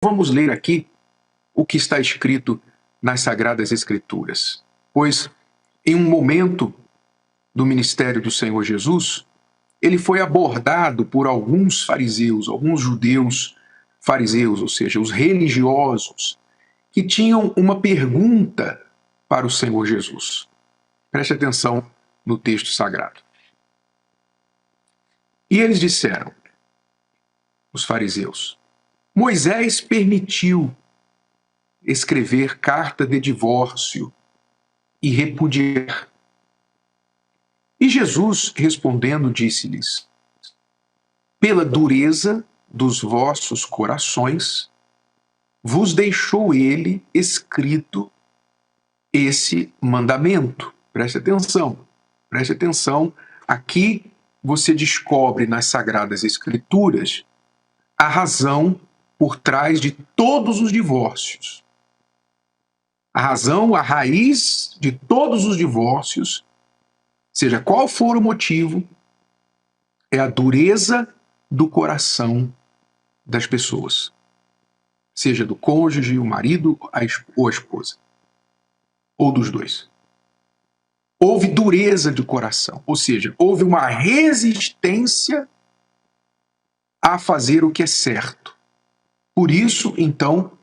Vamos ler aqui o que está escrito nas Sagradas Escrituras. Pois, em um momento do ministério do Senhor Jesus, ele foi abordado por alguns fariseus, alguns judeus fariseus, ou seja, os religiosos, que tinham uma pergunta para o Senhor Jesus. Preste atenção no texto sagrado. E eles disseram, os fariseus, Moisés permitiu escrever carta de divórcio e repudiar. E Jesus, respondendo, disse-lhes, pela dureza dos vossos corações, vos deixou ele escrito esse mandamento. Preste atenção, preste atenção. Aqui você descobre nas Sagradas Escrituras a razão por trás de todos os divórcios. A razão, a raiz de todos os divórcios, seja qual for o motivo, é a dureza do coração das pessoas. Seja do cônjuge, o marido ou a esposa. Ou dos dois. Houve dureza de coração, ou seja, houve uma resistência a fazer o que é certo. Por isso, então,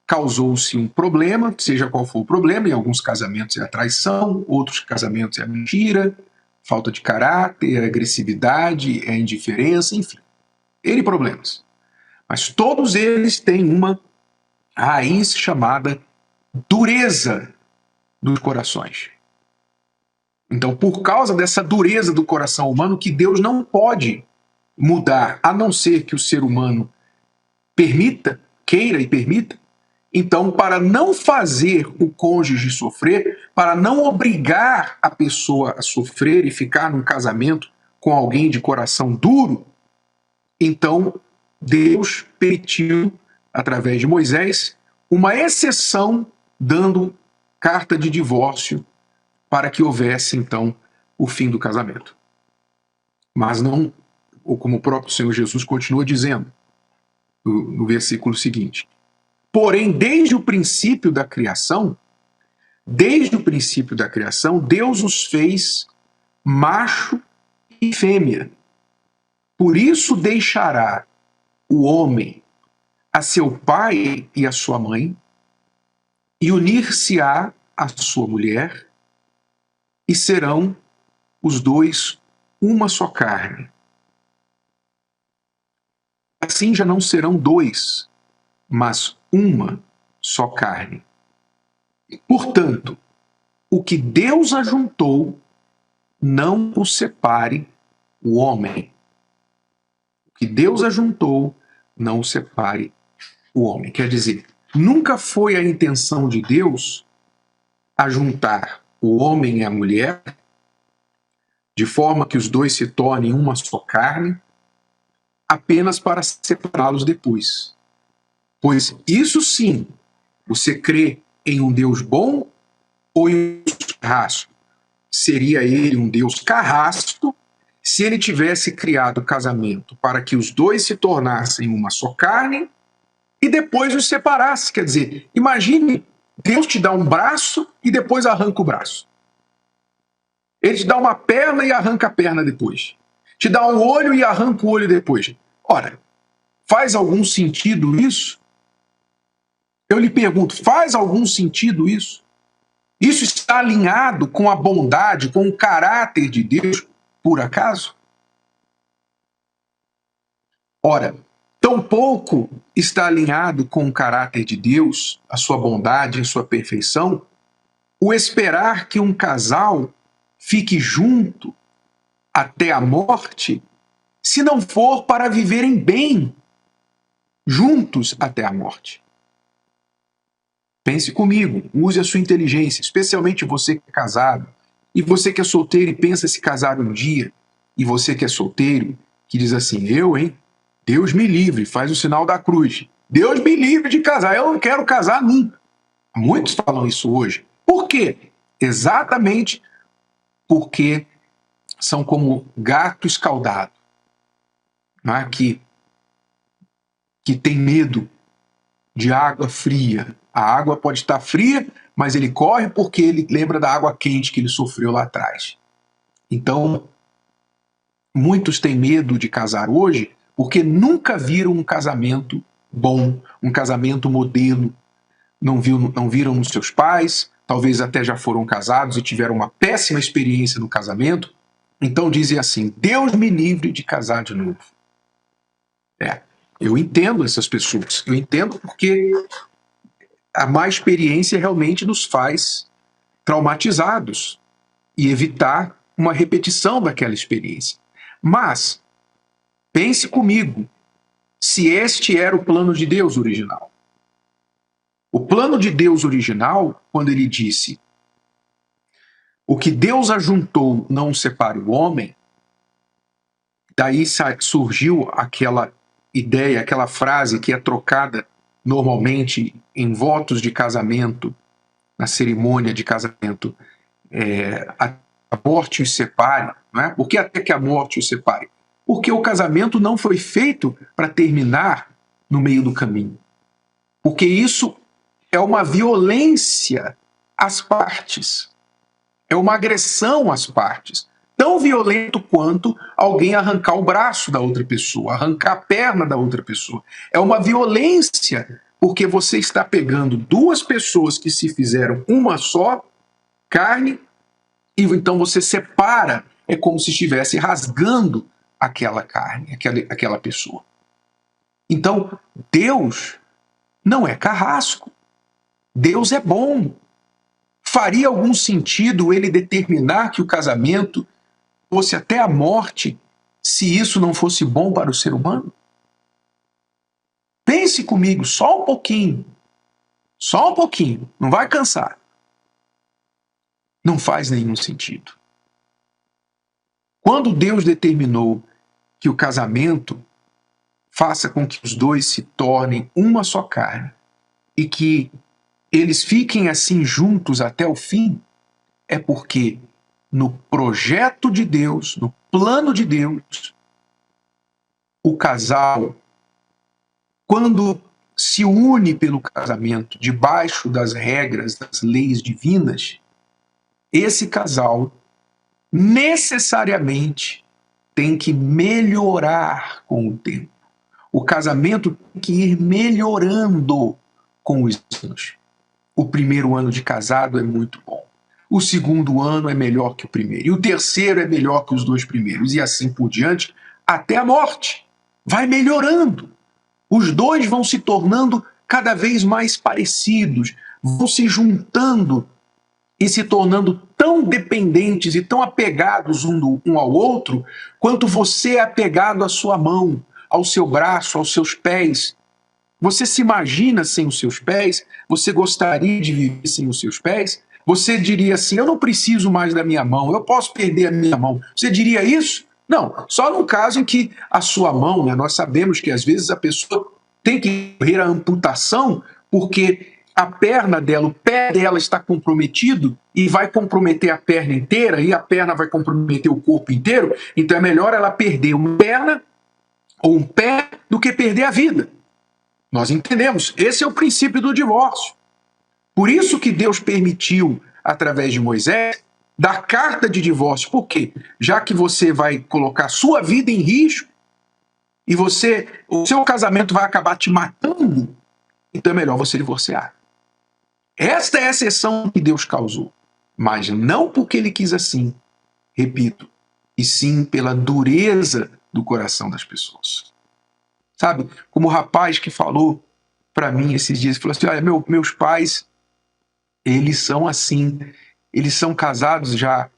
causou-se um problema, seja qual for o problema, em alguns casamentos é a traição, outros casamentos é a mentira, falta de caráter, é a agressividade, é a indiferença, enfim. N problemas. Mas todos eles têm uma raiz chamada dureza dos corações. Então, por causa dessa dureza do coração humano, que Deus não pode mudar, a não ser que o ser humano permita, queira e permita, então, para não fazer o cônjuge sofrer, para não obrigar a pessoa a sofrer e ficar num casamento com alguém de coração duro, então Deus permitiu, através de Moisés, uma exceção dando carta de divórcio para que houvesse, então, o fim do casamento. Mas não, ou como o próprio Senhor Jesus continua dizendo, no versículo seguinte, porém, desde o princípio da criação, Deus os fez macho e fêmea. Por isso deixará o homem a seu pai e a sua mãe, e unir-se-á a sua mulher, e serão os dois uma só carne. Assim já não serão dois, mas uma só carne. Portanto, o que Deus ajuntou, não o separe o homem. O que Deus ajuntou, não o separe o homem. Quer dizer, nunca foi a intenção de Deus ajuntar o homem e a mulher de forma que os dois se tornem uma só carne, apenas para separá-los depois. Pois isso sim, você crê em um Deus bom ou em um Deus carrasco? Seria ele um Deus carrasco se ele tivesse criado o casamento para que os dois se tornassem uma só carne e depois os separasse. Quer dizer, imagine Deus te dá um braço e depois arranca o braço. Ele te dá uma perna e arranca a perna depois. Te dá um olho e arranca o olho depois. Ora, faz algum sentido isso? Eu lhe pergunto, faz algum sentido isso? Isso está alinhado com a bondade, com o caráter de Deus, por acaso? Ora, tampouco está alinhado com o caráter de Deus, a sua bondade, a sua perfeição, o esperar que um casal fique junto até a morte, se não for para viverem bem juntos até a morte. Pense comigo, use a sua inteligência, especialmente você que é casado, e você que é solteiro e pensa se casar um dia, e você que é solteiro, que diz assim, Deus me livre, faz o sinal da cruz. Deus me livre de casar, eu não quero casar nunca. Muitos falam isso hoje. Por quê? Exatamente porque são como gato escaldado, não é? que tem medo de água fria. A água pode estar fria, mas ele corre porque ele lembra da água quente que ele sofreu lá atrás. Então, muitos têm medo de casar hoje porque nunca viram um casamento bom, um casamento modelo. Não viram nos seus pais, talvez até já foram casados e tiveram uma péssima experiência no casamento. Então dizem assim: Deus me livre de casar de novo. Eu entendo essas pessoas. Eu entendo porque a má experiência realmente nos faz traumatizados e evitar uma repetição daquela experiência. Mas, pense comigo, se este era o plano de Deus original. O plano de Deus original, quando ele disse: o que Deus ajuntou não separe o homem, daí surgiu aquela ideia, aquela frase que é trocada normalmente em votos de casamento, na cerimônia de casamento, a morte os separe, não é? Por que até que a morte os separe? Porque o casamento não foi feito para terminar no meio do caminho. Porque isso é uma violência às partes. É uma agressão às partes. Tão violento quanto alguém arrancar o braço da outra pessoa, arrancar a perna da outra pessoa. É uma violência, porque você está pegando duas pessoas que se fizeram uma só carne, e então você separa, é como se estivesse rasgando aquela carne, aquela pessoa. Então, Deus não é carrasco. Deus é bom. Faria algum sentido ele determinar que o casamento fosse até a morte, se isso não fosse bom para o ser humano? Pense comigo só um pouquinho. Só um pouquinho. Não vai cansar. Não faz nenhum sentido. Quando Deus determinou que o casamento faça com que os dois se tornem uma só carne e que eles fiquem assim juntos até o fim, é porque no projeto de Deus, no plano de Deus, o casal, quando se une pelo casamento debaixo das regras, das leis divinas, esse casal necessariamente tem que melhorar com o tempo. O casamento tem que ir melhorando com os anos. O primeiro ano de casado é muito bom. O segundo ano é melhor que o primeiro. E o terceiro é melhor que os dois primeiros. E assim por diante, até a morte. Vai melhorando. Os dois vão se tornando cada vez mais parecidos, vão se juntando e se tornando tão dependentes e tão apegados um ao outro, quanto você é apegado à sua mão, ao seu braço, aos seus pés. Você se imagina sem os seus pés? Você gostaria de viver sem os seus pés? Você diria assim: eu não preciso mais da minha mão, eu posso perder a minha mão. Você diria isso? Não, só no caso em que a sua mão, né, nós sabemos que às vezes a pessoa tem que correr a amputação porque a perna dela, o pé dela está comprometido e vai comprometer a perna inteira e a perna vai comprometer o corpo inteiro, então é melhor ela perder uma perna ou um pé do que perder a vida. Nós entendemos, esse é o princípio do divórcio. Por isso que Deus permitiu, através de Moisés, dar carta de divórcio. Por quê? Já que você vai colocar sua vida em risco e o seu casamento vai acabar te matando, então é melhor você divorciar. Esta é a exceção que Deus causou, mas não porque ele quis assim, repito, e sim pela dureza do coração das pessoas. Sabe, como o rapaz que falou para mim esses dias, falou assim: olha, meus pais, eles são assim, eles são casados já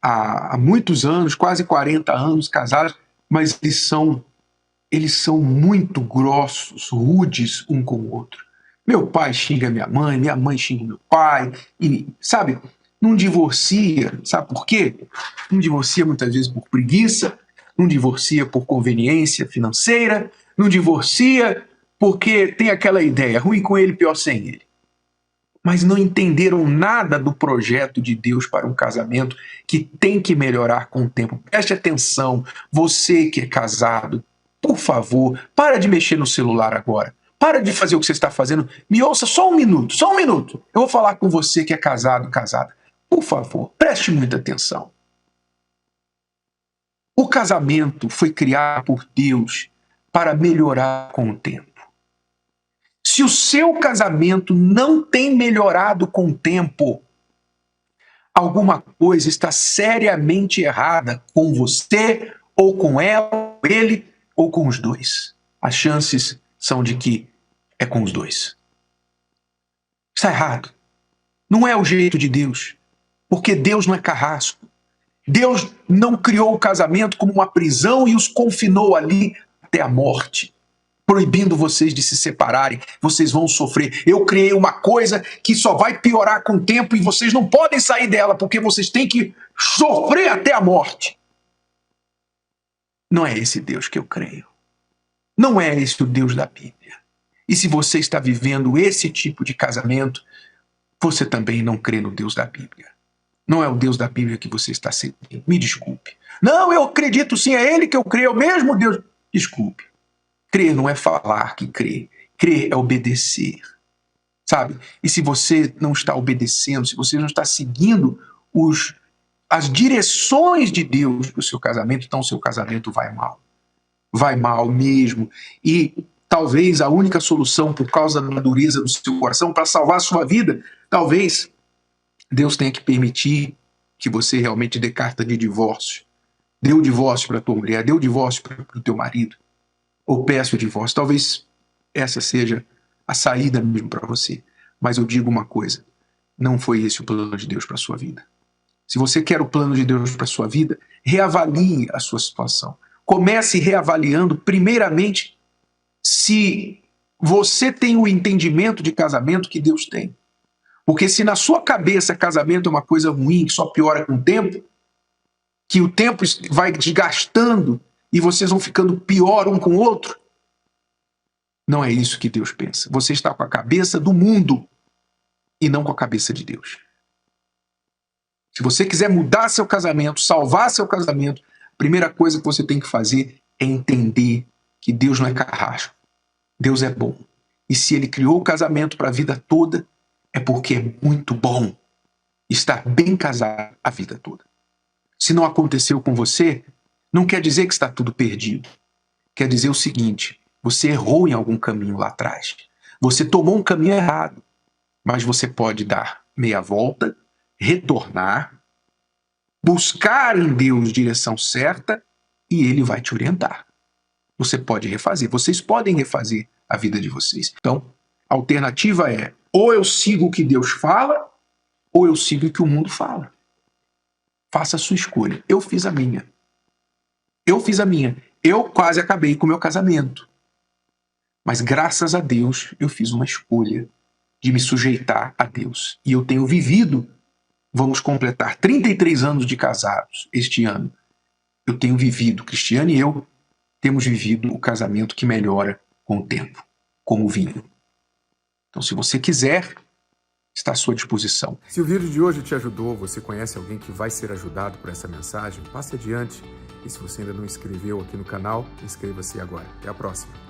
há muitos anos, quase 40 anos casados, mas eles são muito grossos, rudes um com o outro. Meu pai xinga minha mãe xinga meu pai, e, sabe, não divorcia, sabe por quê? Não divorcia muitas vezes por preguiça, não divorcia por conveniência financeira, não divorcia porque tem aquela ideia, ruim com ele, pior sem ele. Mas não entenderam nada do projeto de Deus para um casamento que tem que melhorar com o tempo. Preste atenção, você que é casado, por favor, para de mexer no celular agora. Para de fazer o que você está fazendo. Me ouça só um minuto, só um minuto. Eu vou falar com você que é casado, casada. Por favor, preste muita atenção. O casamento foi criado por Deus para melhorar com o tempo. Se o seu casamento não tem melhorado com o tempo, alguma coisa está seriamente errada com você, ou com ela, ou ele, ou com os dois. As chances são de que é com os dois. Está errado. Não é o jeito de Deus, porque Deus não é carrasco. Deus não criou o casamento como uma prisão e os confinou ali até a morte, proibindo vocês de se separarem. Vocês vão sofrer. Eu criei uma coisa que só vai piorar com o tempo e vocês não podem sair dela porque vocês têm que sofrer até a morte. Não é esse Deus que eu creio. Não é esse o Deus da Bíblia. E se você está vivendo esse tipo de casamento, você também não crê no Deus da Bíblia. Não é o Deus da Bíblia que você está seguindo. Me desculpe. Não, eu acredito sim, é Ele que eu creio, é o mesmo Deus. Desculpe. Crer não é falar que crê. Crer é obedecer. Sabe? E se você não está obedecendo, se você não está seguindo as direções de Deus para o seu casamento, então o seu casamento vai mal. Vai mal mesmo. E talvez a única solução, por causa da dureza do seu coração, para salvar a sua vida, talvez Deus tenha que permitir que você realmente dê carta de divórcio. Dê o divórcio para a tua mulher, dê o divórcio para o teu marido. Ou peça o divórcio. Talvez essa seja a saída mesmo para você. Mas eu digo uma coisa, não foi esse o plano de Deus para a sua vida. Se você quer o plano de Deus para a sua vida, reavalie a sua situação. Comece reavaliando, primeiramente, se você tem o entendimento de casamento que Deus tem. Porque se na sua cabeça casamento é uma coisa ruim, que só piora com o tempo, que o tempo vai desgastando e vocês vão ficando pior um com o outro, não é isso que Deus pensa. Você está com a cabeça do mundo e não com a cabeça de Deus. Se você quiser mudar seu casamento, salvar seu casamento, a primeira coisa que você tem que fazer é entender que Deus não é carrasco. Deus é bom. E se Ele criou o casamento para a vida toda, é porque é muito bom estar bem casado a vida toda. Se não aconteceu com você, não quer dizer que está tudo perdido. Quer dizer o seguinte, você errou em algum caminho lá atrás. Você tomou um caminho errado, mas você pode dar meia volta, retornar, buscar em Deus direção certa e Ele vai te orientar. Você pode refazer, vocês podem refazer a vida de vocês. Então, a alternativa é ou eu sigo o que Deus fala, ou eu sigo o que o mundo fala. Faça a sua escolha. Eu fiz a minha. Eu quase acabei com o meu casamento. Mas graças a Deus, eu fiz uma escolha de me sujeitar a Deus. E eu tenho vivido, vamos completar 33 anos de casados este ano. Eu tenho vivido, Cristiane e eu, temos vivido o casamento que melhora com o tempo, como o vinho. Então, se você quiser, está à sua disposição. Se o vídeo de hoje te ajudou, você conhece alguém que vai ser ajudado por essa mensagem, passe adiante. E se você ainda não inscreveu aqui no canal, inscreva-se agora. Até a próxima.